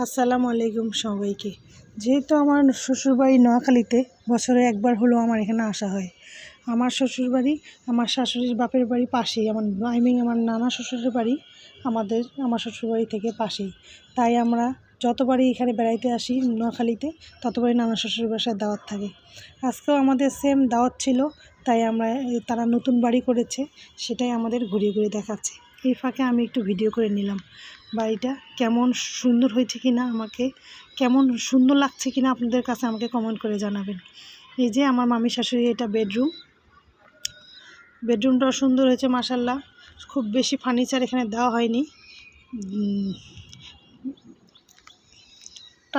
আসসালামু আলাইকুম সবাইকে। যেহেতু আমার শ্বশুরবাড়ি নোয়াখালীতে, বছরে একবার হলেও আমার এখানে আসা হয়। আমার শ্বশুরবাড়ি আমার শাশুড়ির বাপের বাড়ি পাশেই, আমার নানা শ্বশুরের বাড়ি আমার শ্বশুরবাড়ি থেকে পাশেই। তাই আমরা যতবারই এখানে বেড়াইতে আসি নোয়াখালীতে, ততবারই নানা শ্বশুরের বাসায় দাওয়াত থাকে। আজকেও আমাদের সেম দাওয়াত ছিল, তাই তারা নতুন বাড়ি করেছে, সেটাই আমাদের ঘুরিয়ে ঘুরিয়ে দেখাচ্ছে। এই ফাঁকে আমি একটু ভিডিও করে নিলাম। বাড়িটা কেমন সুন্দর হয়েছে কিনা, কেমন সুন্দর লাগছে কিনা আপনাদের কাছে আমাকে কমেন্ট করে জানাবেন। এই যে আমার মামি শাশুড়ি, এটা বেডরুমটাও সুন্দর হয়েছে মাশাল্লাহ। খুব বেশি ফার্নিচার এখানে দেওয়া হয়নি।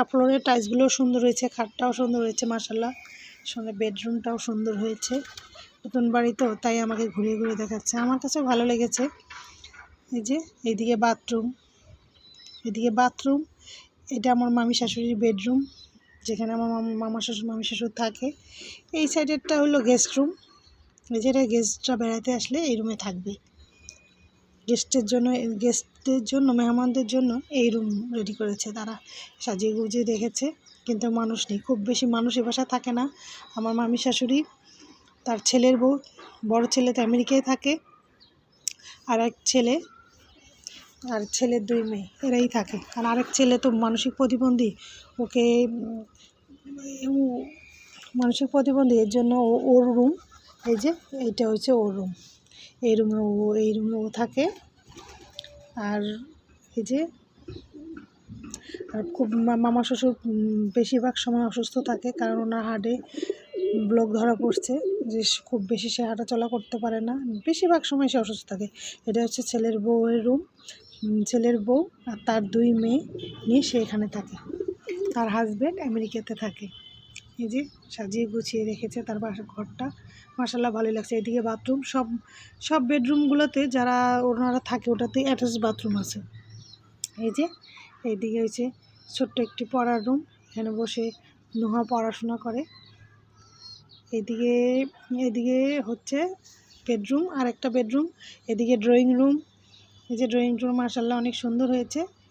ফ্লোরের টাইলসগুলোও সুন্দর হয়েছে, খাটটাও সুন্দর হয়েছে মাশাল্লাহ। সঙ্গে বেডরুমটাও সুন্দর হয়েছে। নতুন বাড়ি তো, তাই আমাকে ঘুরিয়ে ঘুরিয়ে দেখাচ্ছে, আমার কাছেও ভালো লেগেছে। এই যে এইদিকে বাথরুম, এটা আমার মামি শাশুড়ির বেডরুম, যেখানে আমার মামি শ্বশুর থাকে। এই সাইডেরটা হলো গেস্ট রুম। এই যে গেস্টরা বেড়াতে আসলে এই রুমে থাকবে। গেস্টদের জন্য মেহমানদের জন্য এই রুম রেডি করেছে তারা, সাজিয়ে গুজিয়ে রেখেছে। কিন্তু মানুষ নেই, খুব বেশি মানুষ এ বাসায় থাকে না। আমার মামি শাশুড়ি, তার ছেলের বউ, বড় ছেলে তো আমেরিকায় থাকে, আর ছেলের 2 মেয়ে, এরাই থাকে। আর আরেক ছেলে তো মানসিক প্রতিবন্ধী, এর জন্য ওর রুম। এই যে এইটা হচ্ছে ওর রুম, এই রুমে ও থাকে। আর এই যে খুব মামা শ্বশুর বেশিরভাগ সময় অসুস্থ থাকে, কারণ ওনার হার্টে ব্লক ধরা পড়ছে, যে খুব বেশি সে হাঁটাচলা করতে পারে না, বেশিরভাগ সময় সে অসুস্থ থাকে। এটা হচ্ছে ছেলের বউয়ের রুম। ছেলের বউ আর তার 2 মেয়ে নিয়ে সে এখানে থাকে। তার হাজব্যান্ড আমেরিকাতে থাকে। এই যে সাজিয়ে গুছিয়ে রেখেছে তার বাসার ঘরটা, মাশাল্লাহ ভালোই লাগছে। এদিকে বাথরুম, সব বেডরুমগুলোতে যারা ওনারা থাকে ওটাতে অ্যাটাচ বাথরুম আছে। এই যে এইদিকে হচ্ছে ছোট্ট একটি পড়ার রুম, এখানে বসে নুহা পড়াশোনা করে। এদিকে হচ্ছে বেডরুম, আর একটা বেডরুম। এদিকে ড্রয়িং রুম। এই যে ড্রয়িং রুম মাশাল্লাহ অনেক সুন্দর হয়েছে।